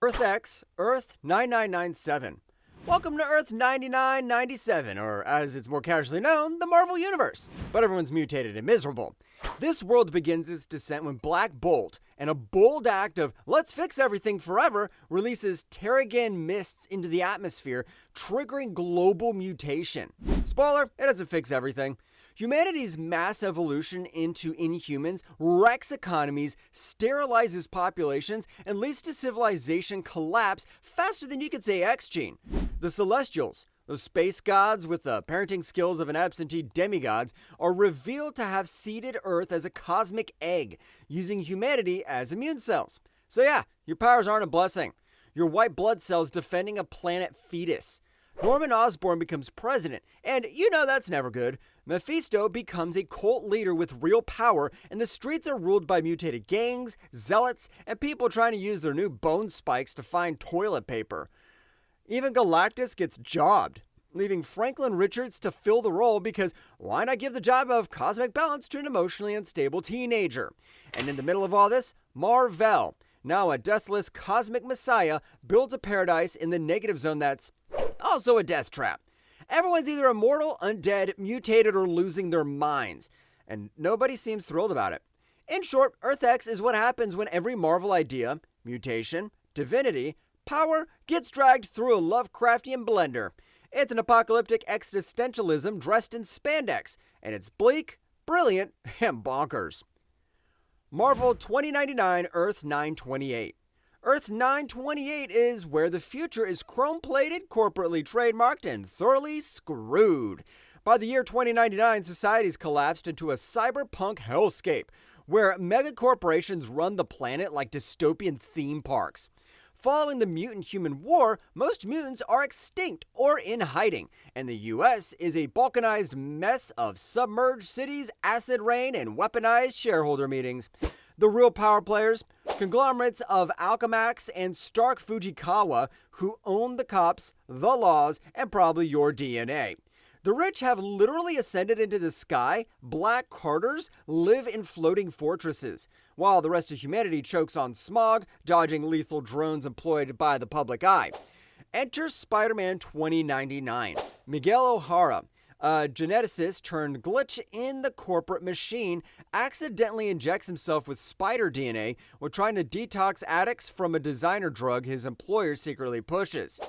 Earth X, Earth 9997. Welcome to Earth 9997, or as it's more casually known, the Marvel Universe. But everyone's mutated and miserable. This world begins its descent when Black Bolt, in a bold act of let's fix everything forever, releases Terrigen mists into the atmosphere, triggering global mutation. Spoiler, it doesn't fix everything. Humanity's mass evolution into inhumans wrecks economies, sterilizes populations, and leads to civilization collapse faster than you could say X-Gene. The Celestials, those space gods with the parenting skills of an absentee demigods, are revealed to have seeded Earth as a cosmic egg, using humanity as immune cells. So yeah, your powers aren't a blessing. Your white blood cells defending a planet fetus. Norman Osborn becomes president, and you know that's never good. Mephisto becomes a cult leader with real power, and the streets are ruled by mutated gangs, zealots, and people trying to use their new bone spikes to find toilet paper. Even Galactus gets jobbed, leaving Franklin Richards to fill the role because why not give the job of cosmic balance to an emotionally unstable teenager? And in the middle of all this, Mar-Vell, now a deathless cosmic messiah, builds a paradise in the negative zone that's also a death trap. Everyone's either immortal, undead, mutated, or losing their minds, and nobody seems thrilled about it. In short, Earth X is what happens when every Marvel idea, mutation, divinity, power gets dragged through a Lovecraftian blender. It's an apocalyptic existentialism dressed in spandex, and it's bleak, brilliant, and bonkers. Marvel 2099 Earth 928. Earth 928 is where the future is chrome-plated, corporately trademarked, and thoroughly screwed. By the year 2099, society's collapsed into a cyberpunk hellscape, where megacorporations run the planet like dystopian theme parks. Following the mutant-human war, most mutants are extinct or in hiding, and the US is a balkanized mess of submerged cities, acid rain, and weaponized shareholder meetings. The real power players, conglomerates of Alchemax and Stark Fujikawa, who own the cops, the laws, and probably your DNA. The rich have literally ascended into the sky. Black Carters live in floating fortresses, while the rest of humanity chokes on smog, dodging lethal drones employed by the public eye. Enter Spider-Man 2099. Miguel O'Hara, a geneticist turned glitch in the corporate machine, accidentally injects himself with spider DNA while trying to detox addicts from a designer drug his employer secretly pushes.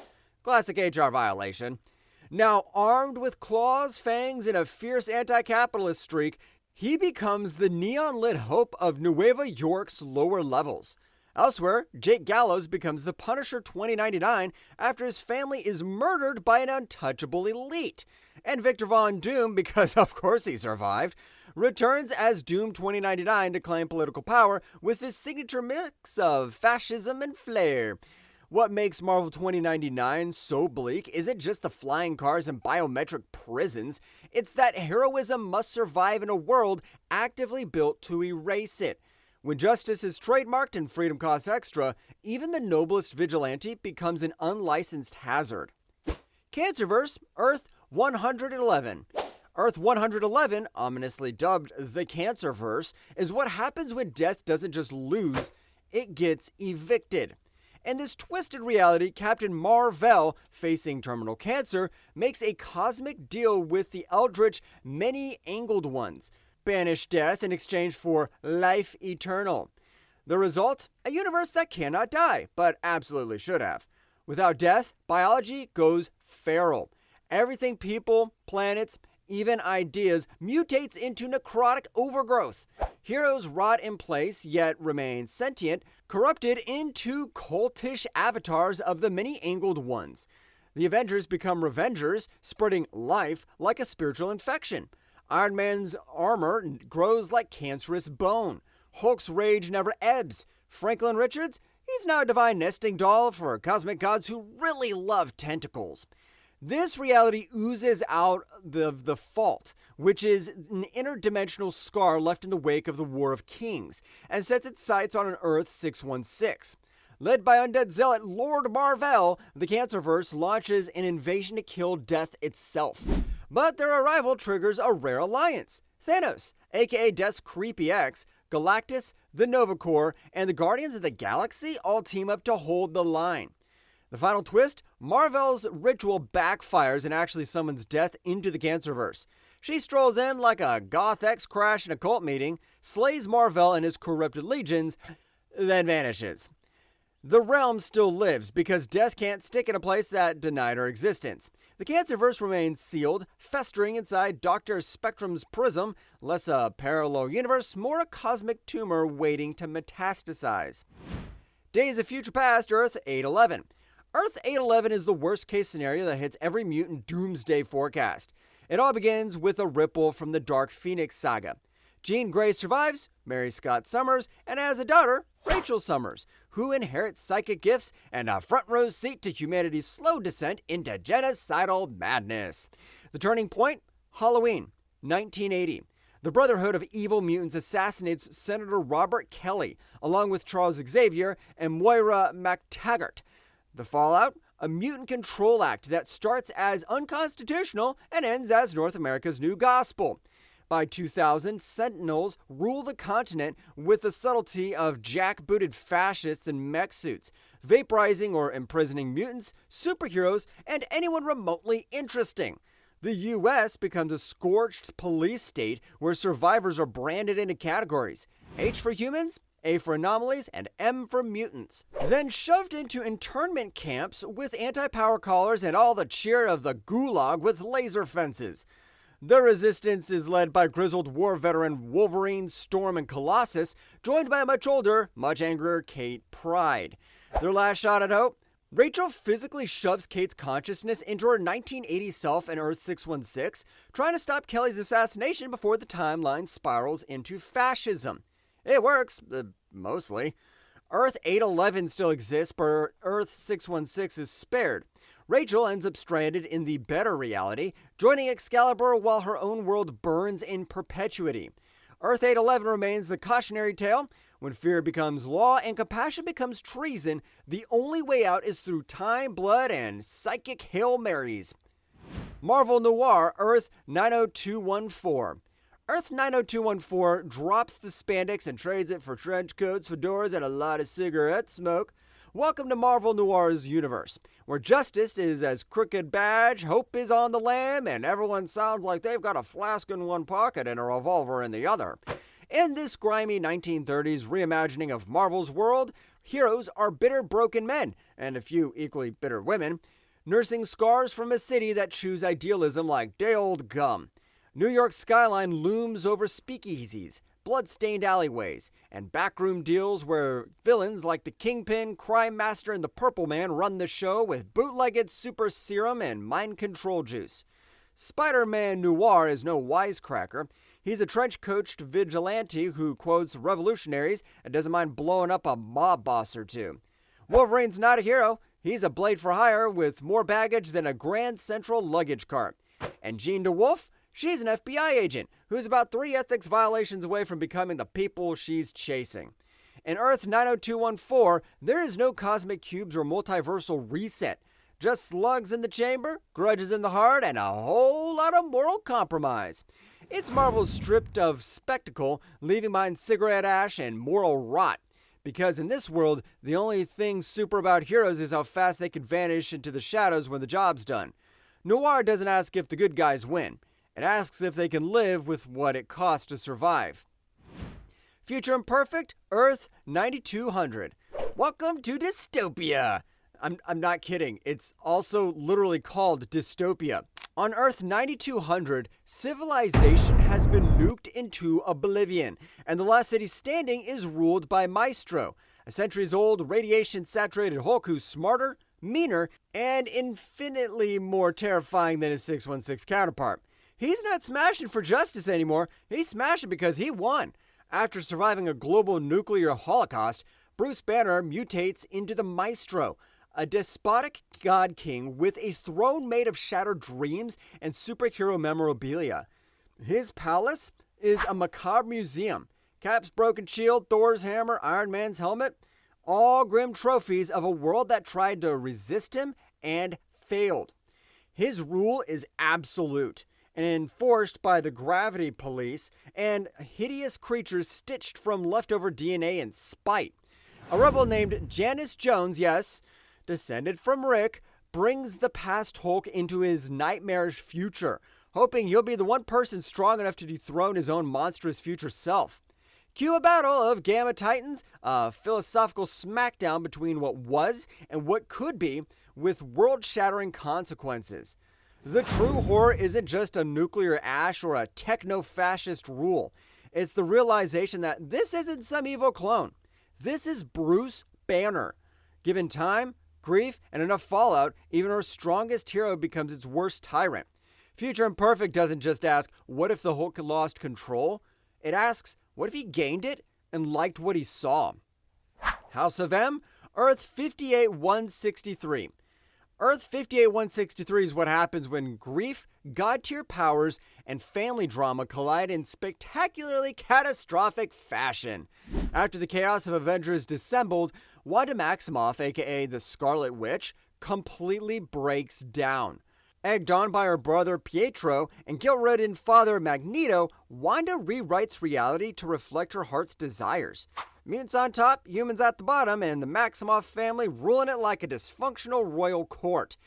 Classic HR violation. Now armed with claws, fangs, and a fierce anti-capitalist streak, he becomes the neon-lit hope of Nueva York's lower levels. Elsewhere, Jake Gallows becomes the Punisher 2099 after his family is murdered by an untouchable elite. And Victor Von Doom, because of course he survived, returns as Doom 2099 to claim political power with his signature mix of fascism and flair. What makes Marvel 2099 so bleak isn't just the flying cars and biometric prisons, it's that heroism must survive in a world actively built to erase it. When justice is trademarked and freedom costs extra, even the noblest vigilante becomes an unlicensed hazard. Cancerverse, Earth 111. Earth 111, ominously dubbed the Cancerverse, is what happens when death doesn't just lose, it gets evicted. In this twisted reality, Captain Mar-Vell, facing terminal cancer, makes a cosmic deal with the eldritch many-angled ones. Banish death in exchange for life eternal. The result? A universe that cannot die, but absolutely should have. Without death, biology goes feral. Everything people, planets, even ideas mutates into necrotic overgrowth. Heroes rot in place, yet remain sentient, corrupted into cultish avatars of the many-angled ones. The Avengers become Revengers, spreading life like a spiritual infection. Iron Man's armor grows like cancerous bone. Hulk's rage never ebbs. Franklin Richards? He's now a divine nesting doll for cosmic gods who really love tentacles. This reality oozes out the fault, which is an interdimensional scar left in the wake of the War of Kings, and sets its sights on an Earth 616. Led by undead zealot Lord Mar-Vell, the Cancerverse launches an invasion to kill death itself. But their arrival triggers a rare alliance. Thanos, aka Death's creepy ex, Galactus, the Nova Corps, and the Guardians of the Galaxy all team up to hold the line. The final twist, Mar-Vell's ritual backfires and actually summons Death into the Cancerverse. She strolls in like a goth ex-crash in a cult meeting, slays Mar-Vell and his corrupted legions, then vanishes. The realm still lives because Death can't stick in a place that denied her existence. The Cancerverse remains sealed, festering inside Dr. Spectrum's prism, less a parallel universe, more a cosmic tumor waiting to metastasize. Days of Future Past, Earth 811. Earth 811 is the worst case scenario that hits every mutant doomsday forecast. It all begins with a ripple from the Dark Phoenix saga. Jean Grey survives, marries Scott Summers, and has a daughter, Rachel Summers, who inherits psychic gifts and a front row seat to humanity's slow descent into genocidal madness. The turning point? Halloween, 1980. The Brotherhood of Evil Mutants assassinates Senator Robert Kelly, along with Charles Xavier and Moira MacTaggart. The fallout? A mutant control act that starts as unconstitutional and ends as North America's new gospel. By 2000, Sentinels rule the continent with the subtlety of jackbooted fascists in mech suits, vaporizing or imprisoning mutants, superheroes, and anyone remotely interesting. The US becomes a scorched police state where survivors are branded into categories. H for humans, A for anomalies, and M for mutants. Then shoved into internment camps with anti-power collars and all the cheer of the gulag with laser fences. The resistance is led by grizzled war veteran Wolverine, Storm, and Colossus, joined by a much older, much angrier Kate Pryde. Their last shot at hope? Rachel physically shoves Kate's consciousness into her 1980 self in Earth 616, trying to stop Kelly's assassination before the timeline spirals into fascism. It works, mostly. Earth 811 still exists, but Earth 616 is spared. Rachel ends up stranded in the better reality, joining Excalibur while her own world burns in perpetuity. Earth 811 remains the cautionary tale. When fear becomes law and compassion becomes treason, the only way out is through time, blood, and psychic Hail Marys. Marvel Noir, Earth 90214. Earth 90214 drops the spandex and trades it for trench coats, fedoras, and a lot of cigarette smoke. Welcome to Marvel Noir's universe, where justice is as crooked badge, hope is on the lam, and everyone sounds like they've got a flask in one pocket and a revolver in the other. In this grimy 1930s reimagining of Marvel's world, heroes are bitter, broken men, and a few equally bitter women, nursing scars from a city that chews idealism like day-old gum. New York's skyline looms over speakeasies, blood-stained alleyways, and backroom deals where villains like the Kingpin, Crime Master, and the Purple Man run the show with bootlegged super serum and mind control juice. Spider-Man Noir is no wisecracker. He's a trench-coached vigilante who quotes revolutionaries and doesn't mind blowing up a mob boss or two. Wolverine's not a hero. He's a blade for hire with more baggage than a Grand Central luggage cart. And Jean DeWolf? She's an FBI agent who's about 3 ethics violations away from becoming the people she's chasing. In Earth 90214, there is no cosmic cubes or multiversal reset. Just slugs in the chamber, grudges in the heart, and a whole lot of moral compromise. It's Marvel stripped of spectacle, leaving behind cigarette ash and moral rot. Because in this world, the only thing super about heroes is how fast they can vanish into the shadows when the job's done. Noir doesn't ask if the good guys win. It asks if they can live with what it costs to survive. Future Imperfect, Earth 9200. Welcome to dystopia. I'm not kidding. It's also literally called dystopia. On Earth 9200, civilization has been nuked into oblivion, and the last city standing is ruled by Maestro, a centuries-old, radiation-saturated Hulk who's smarter, meaner, and infinitely more terrifying than his 616 counterpart. He's not smashing for justice anymore. He's smashing because he won. After surviving a global nuclear holocaust, Bruce Banner mutates into the Maestro, a despotic god king with a throne made of shattered dreams and superhero memorabilia. His palace is a macabre museum. Cap's broken shield, Thor's hammer, Iron Man's helmet, all grim trophies of a world that tried to resist him and failed. His rule is absolute, enforced by the gravity police, and hideous creatures stitched from leftover DNA in spite. A rebel named Janice Jones, yes, descended from Rick, brings the past Hulk into his nightmarish future, hoping he'll be the one person strong enough to dethrone his own monstrous future self. Cue a battle of Gamma Titans, a philosophical smackdown between what was and what could be, with world-shattering consequences. The true horror isn't just a nuclear ash or a techno-fascist rule. It's the realization that this isn't some evil clone. This is Bruce Banner. Given time, grief, and enough fallout, even our strongest hero becomes its worst tyrant. Future Imperfect doesn't just ask, what if the Hulk lost control? It asks, what if he gained it and liked what he saw? House of M, Earth 58163. Earth 58163 is what happens when grief, god-tier powers, and family drama collide in spectacularly catastrophic fashion. After the chaos of Avengers dissembled, Wanda Maximoff, aka the Scarlet Witch, completely breaks down. Egged on by her brother Pietro and guilt-ridden father Magneto, Wanda rewrites reality to reflect her heart's desires. Mutants on top, humans at the bottom, and the Maximoff family ruling it like a dysfunctional royal court.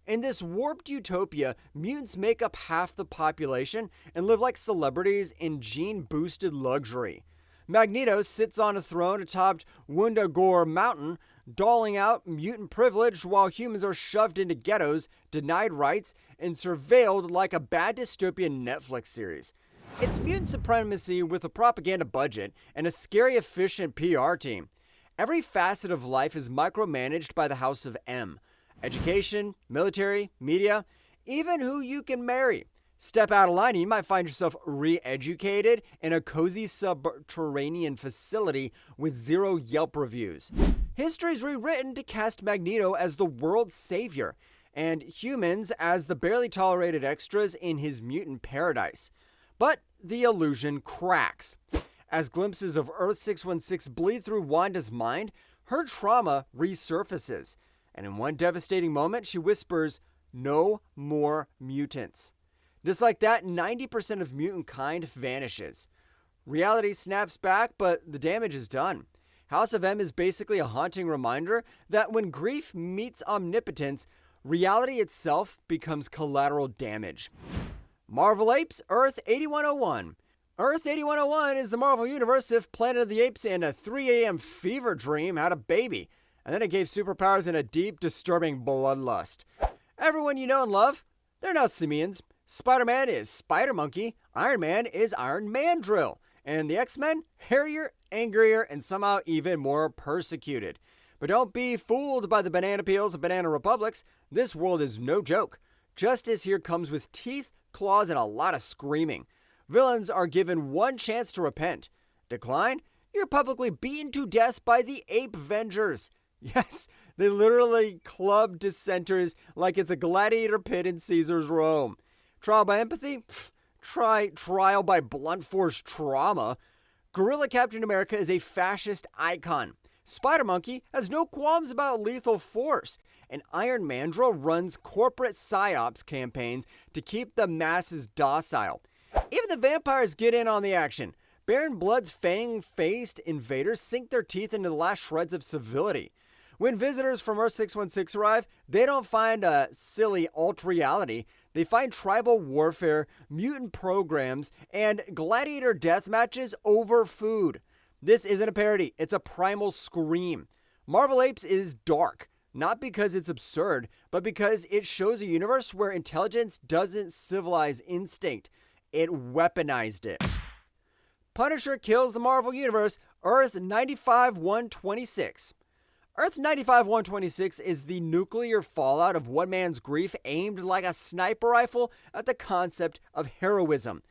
In this warped utopia, mutants make up half the population and live like celebrities in gene-boosted luxury. Magneto sits on a throne atop Wundagore Mountain, doling out mutant privilege while humans are shoved into ghettos, denied rights, and surveilled like a bad dystopian Netflix series. It's mutant supremacy with a propaganda budget and a scary efficient PR team. Every facet of life is micromanaged by the House of M. Education, military, media, even who you can marry. Step out of line and you might find yourself re-educated in a cozy subterranean facility with 0 Yelp reviews. History is rewritten to cast Magneto as the world's savior, and humans as the barely tolerated extras in his mutant paradise. But the illusion cracks. As glimpses of Earth 616 bleed through Wanda's mind, her trauma resurfaces, and in one devastating moment she whispers, "No more mutants." Just like that, 90% of mutant kind vanishes. Reality snaps back, but the damage is done. House of M is basically a haunting reminder that when grief meets omnipotence, reality itself becomes collateral damage. Marvel Apes, Earth 8101. Earth 8101 is the Marvel Universe if Planet of the Apes and a 3 a.m. fever dream had a baby, and then it gave superpowers and a deep, disturbing bloodlust. Everyone you know and love, they're now simians. Spider-Man is Spider-Monkey, Iron Man is Iron Mandrill, and the X-Men, hairier, angrier, and somehow even more persecuted. But don't be fooled by the banana peels of Banana Republics. This world is no joke. Justice here comes with teeth, claws, and a lot of screaming. Villains are given one chance to repent. Decline? You're publicly beaten to death by the Ape Vengers. Yes, they literally club dissenters like it's a gladiator pit in Caesar's Rome. Trial by empathy? Try trial by blunt force trauma. Gorilla Captain America is a fascist icon. Spider-Monkey has no qualms about lethal force. And Iron Mandrill runs corporate psyops campaigns to keep the masses docile. Even the vampires get in on the action. Baron Blood's fang-faced invaders sink their teeth into the last shreds of civility. When visitors from Earth 616 arrive, they don't find a silly alt-reality. They find tribal warfare, mutant programs, and gladiator death matches over food. This isn't a parody, it's a primal scream. Marvel Apes is dark, not because it's absurd, but because it shows a universe where intelligence doesn't civilize instinct. It weaponized it. Punisher kills the Marvel Universe, Earth 95-126. Earth 95-126 is the nuclear fallout of one man's grief aimed like a sniper rifle at the concept of heroism.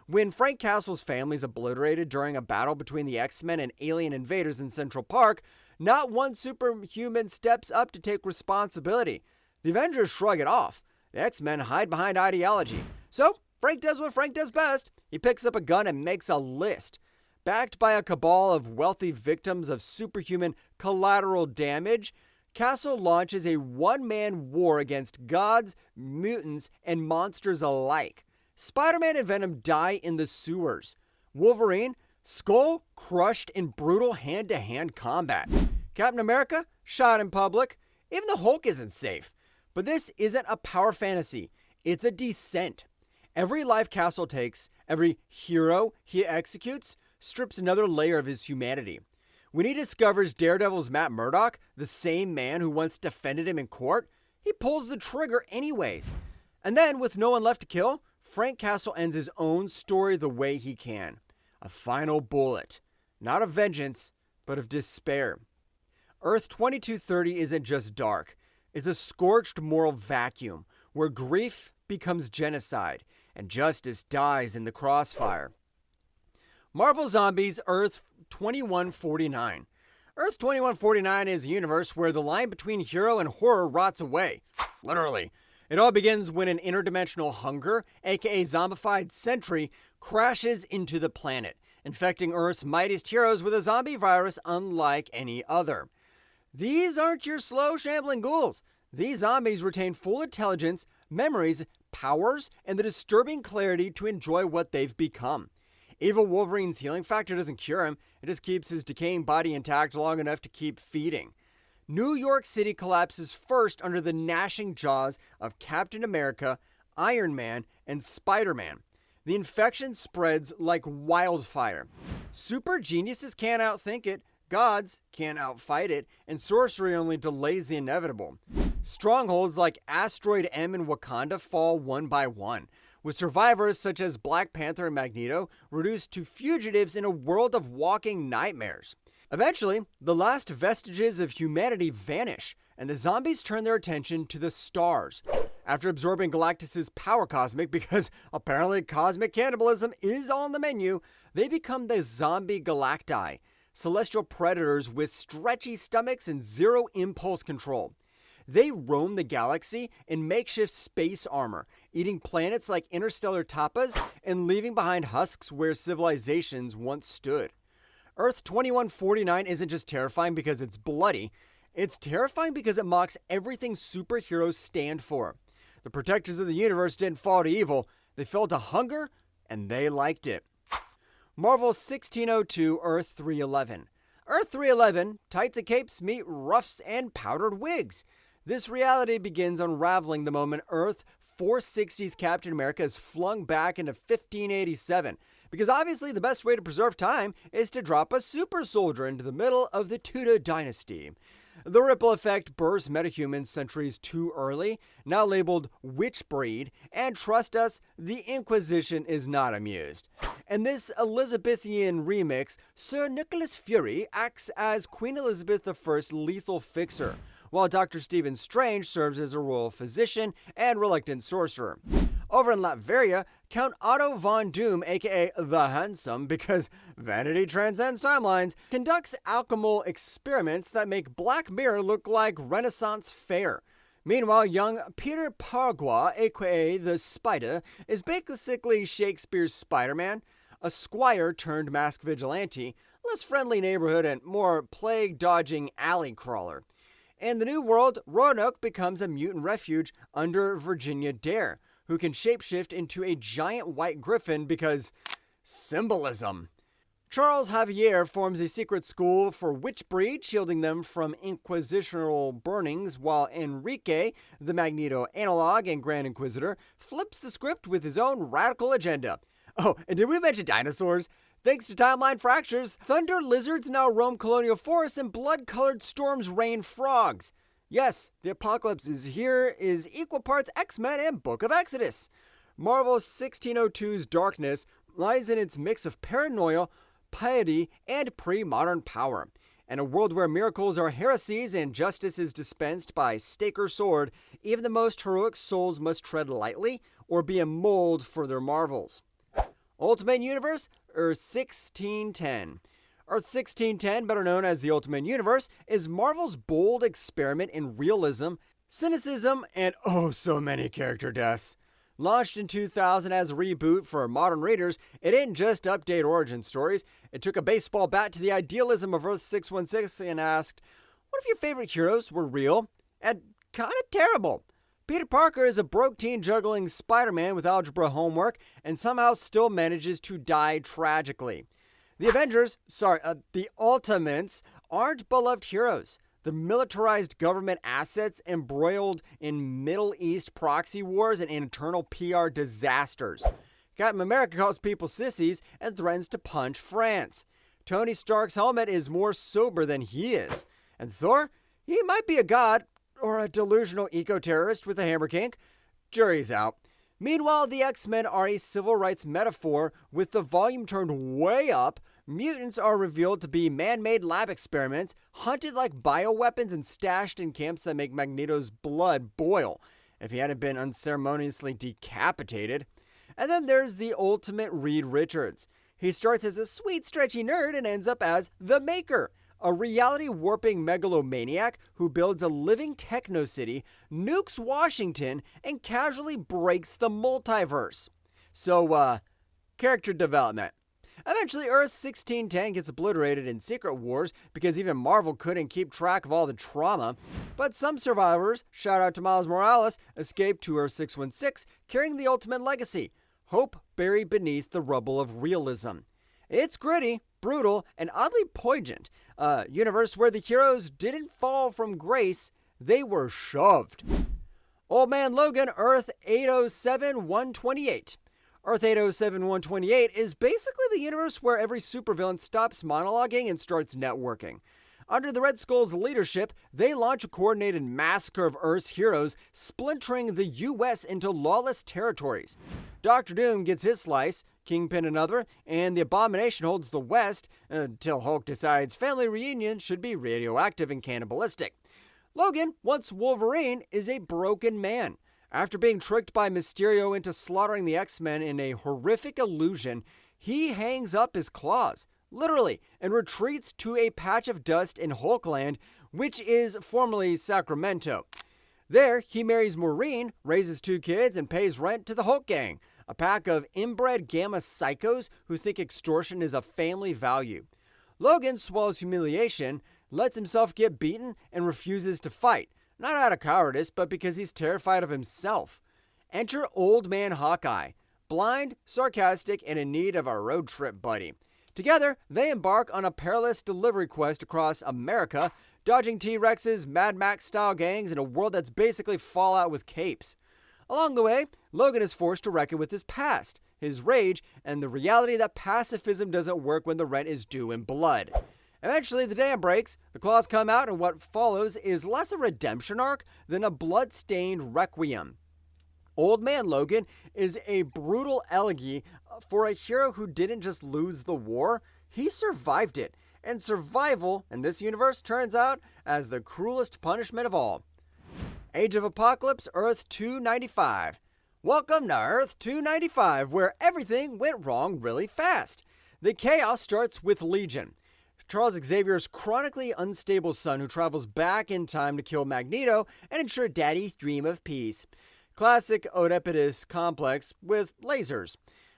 When Frank Castle's family is obliterated during a battle between the X-Men and alien invaders in Central Park, not one superhuman steps up to take responsibility. The Avengers shrug it off. The X-Men hide behind ideology. So, Frank does what Frank does best. He picks up a gun and makes a list. Backed by a cabal of wealthy victims of superhuman collateral damage, Castle launches a one-man war against gods, mutants, and monsters alike. Spider-Man and Venom die in the sewers. Wolverine, skull crushed in brutal hand-to-hand combat. Captain America, shot in public. Even the Hulk isn't safe. But this isn't a power fantasy. It's a descent. Every life Castle takes, every hero he executes, strips another layer of his humanity. When he discovers Daredevil's Matt Murdock, the same man who once defended him in court, he pulls the trigger anyways. And then, with no one left to kill, Frank Castle ends his own story the way he can. A final bullet. Not of vengeance, but of despair. Earth 2230 isn't just dark. It's a scorched moral vacuum where grief becomes genocide and justice dies in the crossfire. Marvel Zombies Earth 2149. Earth 2149 is a universe where the line between hero and horror rots away. Literally. It all begins when an interdimensional hunger, aka zombified sentry, crashes into the planet, infecting Earth's mightiest heroes with a zombie virus unlike any other. These aren't your slow, shambling ghouls. These zombies retain full intelligence, memories, powers, and the disturbing clarity to enjoy what they've become. Evil Wolverine's healing factor doesn't cure him, it just keeps his decaying body intact long enough to keep feeding. New York City collapses first under the gnashing jaws of Captain America, Iron Man, and Spider-Man. The infection spreads like wildfire. Super geniuses can't outthink it, gods can't outfight it, and sorcery only delays the inevitable. Strongholds like Asteroid M in Wakanda fall one by one, with survivors such as Black Panther and Magneto reduced to fugitives in a world of walking nightmares. Eventually, the last vestiges of humanity vanish, and the zombies turn their attention to the stars. After absorbing Galactus' power cosmic, because apparently cosmic cannibalism is on the menu, they become the zombie galacti, celestial predators with stretchy stomachs and zero impulse control. They roam the galaxy in makeshift space armor, eating planets like interstellar tapas and leaving behind husks where civilizations once stood. Earth 2149 isn't just terrifying because it's bloody, it's terrifying because it mocks everything superheroes stand for. The protectors of the universe didn't fall to evil, they fell to hunger, and they liked it. Marvel 1602 Earth 311. Earth 311, tights and capes meet ruffs and powdered wigs. This reality begins unraveling the moment Earth 460's Captain America is flung back into 1587, because obviously the best way to preserve time is to drop a super soldier into the middle of the Tudor dynasty. The ripple effect bursts metahumans centuries too early, now labeled witch breed, and trust us, the Inquisition is not amused. In this Elizabethan remix, Sir Nicholas Fury acts as Queen Elizabeth I's lethal fixer, while Dr. Stephen Strange serves as a royal physician and reluctant sorcerer. Over in Latveria, Count Otto von Doom, aka the Handsome, because vanity transcends timelines, conducts alchemical experiments that make Black Mirror look like Renaissance fair. Meanwhile, young Peter Pargois, aka the Spider, is basically Shakespeare's Spider-Man, a squire turned masked vigilante, less friendly neighborhood and more plague-dodging alley crawler. In the New World, Roanoke becomes a mutant refuge under Virginia Dare, who can shapeshift into a giant white griffin because symbolism. Charles Xavier forms a secret school for witch breed, shielding them from inquisitional burnings, while Enrique, the Magneto analog and Grand Inquisitor, flips the script with his own radical agenda. Oh, and did we mention dinosaurs? Thanks to timeline fractures, thunder lizards now roam colonial forests and blood-colored storms rain frogs. Yes, the apocalypse is here is equal parts X-Men and Book of Exodus. Marvel 1602's darkness lies in its mix of paranoia, piety, and pre-modern power. In a world where miracles are heresies and justice is dispensed by stake or sword, even the most heroic souls must tread lightly or be a mold for their marvels. Ultimate Universe, Earth 1610. Earth 1610, better known as the Ultimate Universe, is Marvel's bold experiment in realism, cynicism, and oh so many character deaths. Launched in 2000 as a reboot for modern readers, it didn't just update origin stories, it took a baseball bat to the idealism of Earth 616 and asked, what if your favorite heroes were real and kind of terrible? Peter Parker is a broke teen juggling Spider-Man with algebra homework and somehow still manages to die tragically. The Ultimates aren't beloved heroes. The militarized government assets embroiled in Middle East proxy wars and internal PR disasters. Captain America calls people sissies and threatens to punch France. Tony Stark's helmet is more sober than he is. And Thor? He might be a god or a delusional eco-terrorist with a hammer kink. Jury's out. Meanwhile, the X-Men are a civil rights metaphor with the volume turned way up. Mutants are revealed to be man-made lab experiments, hunted like bioweapons and stashed in camps that make Magneto's blood boil, if he hadn't been unceremoniously decapitated. And then there's the ultimate Reed Richards. He starts as a sweet, stretchy nerd and ends up as the Maker, a reality-warping megalomaniac who builds a living techno-city, nukes Washington, and casually breaks the multiverse. So, character development. Eventually, Earth 1610 gets obliterated in Secret Wars because even Marvel couldn't keep track of all the trauma. But some survivors, shout out to Miles Morales, escaped to Earth 616 carrying the ultimate legacy, hope buried beneath the rubble of realism. It's gritty, brutal, and oddly poignant. A universe where the heroes didn't fall from grace, they were shoved. Old Man Logan, Earth 807-128. Earth 807-128 is basically the universe where every supervillain stops monologuing and starts networking. Under the Red Skull's leadership, they launch a coordinated massacre of Earth's heroes, splintering the U.S. into lawless territories. Doctor Doom gets his slice, Kingpin another, and the Abomination holds the West, until Hulk decides family reunions should be radioactive and cannibalistic. Logan, once Wolverine, is a broken man. After being tricked by Mysterio into slaughtering the X-Men in a horrific illusion, he hangs up his claws, literally, and retreats to a patch of dust in Hulkland, which is formerly Sacramento. There, he marries Maureen, raises 2 kids, and pays rent to the Hulk Gang, a pack of inbred gamma psychos who think extortion is a family value. Logan swallows humiliation, lets himself get beaten, and refuses to fight. Not out of cowardice, but because he's terrified of himself. Enter Old Man Hawkeye, blind, sarcastic, and in need of a road trip buddy. Together, they embark on a perilous delivery quest across America, dodging T-Rexes, Mad Max-style gangs, in a world that's basically Fallout with capes. Along the way, Logan is forced to reckon with his past, his rage, and the reality that pacifism doesn't work when the rent is due in blood. Eventually, the dam breaks, the claws come out, and what follows is less a redemption arc than a blood-stained requiem. Old Man Logan is a brutal elegy for a hero who didn't just lose the war, he survived it. And survival, in this universe, turns out as the cruelest punishment of all. Age of Apocalypse, Earth 295. Welcome to Earth 295, where everything went wrong really fast. The chaos starts with Legion, Charles Xavier's chronically unstable son who travels back in time to kill Magneto and ensure Daddy's dream of peace. Classic Oedipus complex with lasers.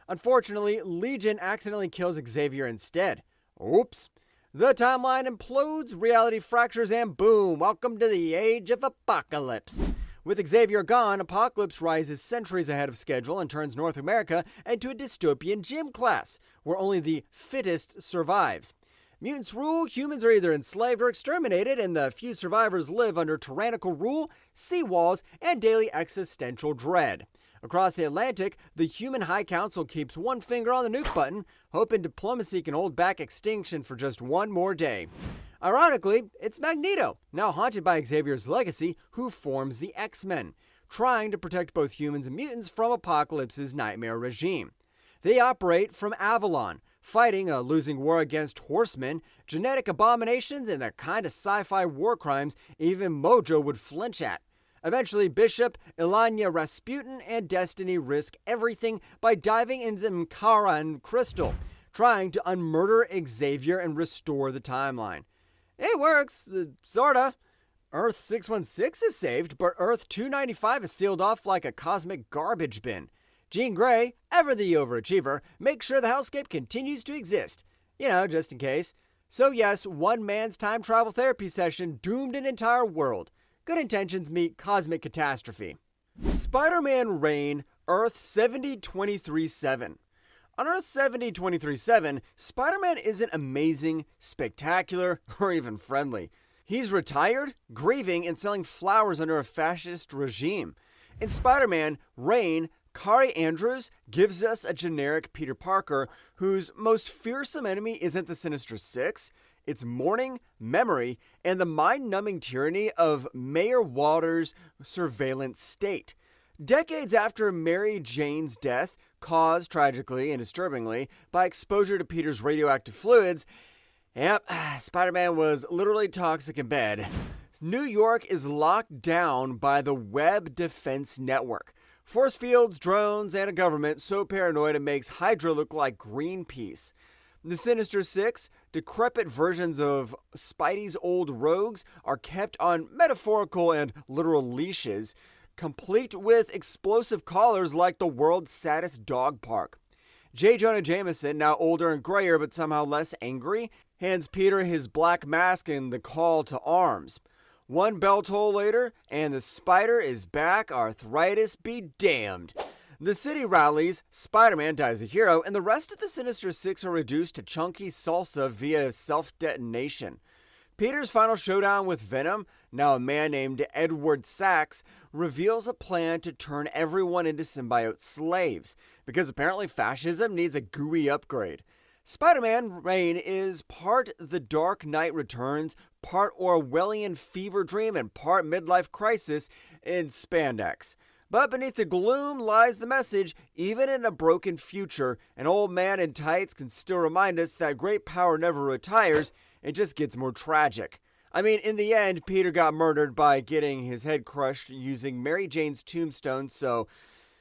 Unfortunately, Legion accidentally kills Xavier instead. Oops. The timeline implodes, reality fractures, and boom, welcome to the Age of Apocalypse. With Xavier gone, Apocalypse rises centuries ahead of schedule and turns North America into a dystopian gym class, where only the fittest survives. Mutants rule, humans are either enslaved or exterminated, and the few survivors live under tyrannical rule, seawalls, and daily existential dread. Across the Atlantic, the human High Council keeps one finger on the nuke button, hoping diplomacy can hold back extinction for just one more day. Ironically, it's Magneto, now haunted by Xavier's legacy, who forms the X-Men, trying to protect both humans and mutants from Apocalypse's nightmare regime. They operate from Avalon, fighting a losing war against horsemen, genetic abominations, and the kind of sci-fi war crimes even Mojo would flinch at. Eventually, Bishop, Ilanya Rasputin, and Destiny risk everything by diving into the Mkaran crystal, trying to unmurder Xavier and restore the timeline. It works, sorta. Earth 616 is saved, but Earth 295 is sealed off like a cosmic garbage bin. Jean Grey, ever the overachiever, makes sure the hellscape continues to exist. Just in case. So yes, one man's time travel therapy session doomed an entire world. Good intentions meet cosmic catastrophe. Spider-Man Reign, Earth 70237. On Earth 70237, Spider-Man isn't amazing, spectacular, or even friendly. He's retired, grieving, and selling flowers under a fascist regime. In Spider-Man Reign, Kari Andrews gives us a generic Peter Parker whose most fearsome enemy isn't the Sinister Six, it's mourning, memory, and the mind-numbing tyranny of Mayor Walter's surveillance state. Decades after Mary Jane's death, caused tragically and disturbingly by exposure to Peter's radioactive fluids, Spider-Man was literally toxic in bed. New York is locked down by the Web Defense Network. Force fields, drones, and a government so paranoid it makes Hydra look like Greenpeace. The Sinister Six, decrepit versions of Spidey's old rogues, are kept on metaphorical and literal leashes, complete with explosive collars like the world's saddest dog park. J. Jonah Jameson, now older and grayer but somehow less angry, hands Peter his black mask and the call to arms. One bell toll later, and the spider is back, arthritis be damned. The city rallies, Spider-Man dies a hero, and the rest of the Sinister Six are reduced to chunky salsa via self-detonation. Peter's final showdown with Venom, now a man named Edward Sachs, reveals a plan to turn everyone into symbiote slaves, because apparently fascism needs a GUI upgrade. Spider-Man Reign is part The Dark Knight Returns, part Orwellian fever dream, and part midlife crisis in spandex. But beneath the gloom lies the message: even in a broken future, an old man in tights can still remind us that great power never retires, it just gets more tragic. I mean, in the end, Peter got murdered by getting his head crushed using Mary Jane's tombstone, so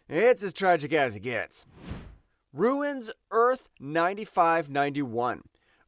it's as tragic as it gets. Ruins Earth 9591.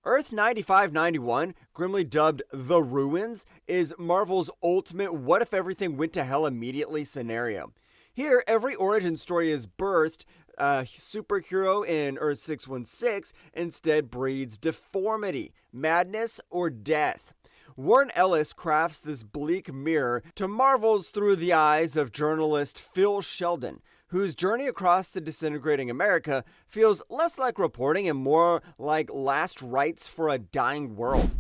Earth 9591, grimly dubbed The Ruins, is Marvel's ultimate what if everything went to hell immediately scenario. Here, every origin story is birthed. A superhero in Earth 616 instead breeds deformity, madness, or death. Warren Ellis crafts this bleak mirror to Marvel's through the eyes of journalist Phil Sheldon, whose journey across the disintegrating America feels less like reporting and more like last rites for a dying world.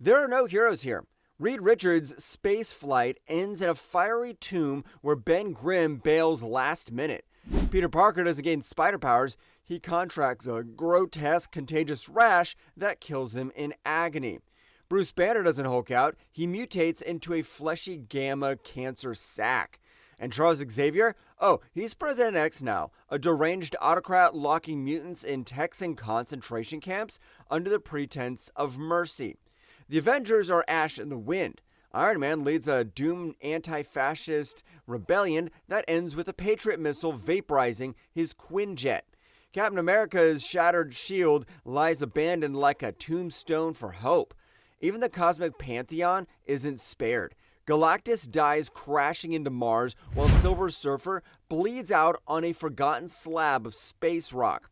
There are no heroes here. Reed Richards' space flight ends in a fiery tomb where Ben Grimm bails last minute. Peter Parker doesn't gain spider powers, he contracts a grotesque, contagious rash that kills him in agony. Bruce Banner doesn't Hulk out, he mutates into a fleshy gamma cancer sac. And Charles Xavier? Oh, he's President X now, a deranged autocrat locking mutants in Texan concentration camps under the pretense of mercy. The Avengers are ash in the wind. Iron Man leads a doomed anti-fascist rebellion that ends with a Patriot missile vaporizing his Quinjet. Captain America's shattered shield lies abandoned like a tombstone for hope. Even the cosmic pantheon isn't spared. Galactus dies crashing into Mars while Silver Surfer bleeds out on a forgotten slab of space rock.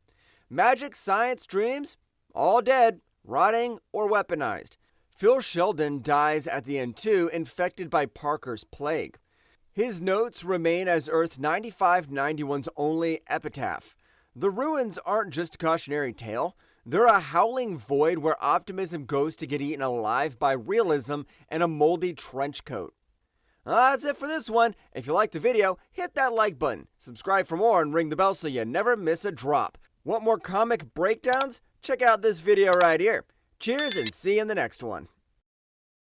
Magic, science, dreams? All dead, rotting, or weaponized. Phil Sheldon dies at the end too, infected by Parker's plague. His notes remain as Earth 9591's only epitaph. The ruins aren't just a cautionary tale. They're a howling void where optimism goes to get eaten alive by realism and a moldy trench coat. That's it for this one. If you liked the video, hit that like button, subscribe for more, and ring the bell so you never miss a drop. Want more comic breakdowns? Check out this video right here. Cheers and see you in the next one.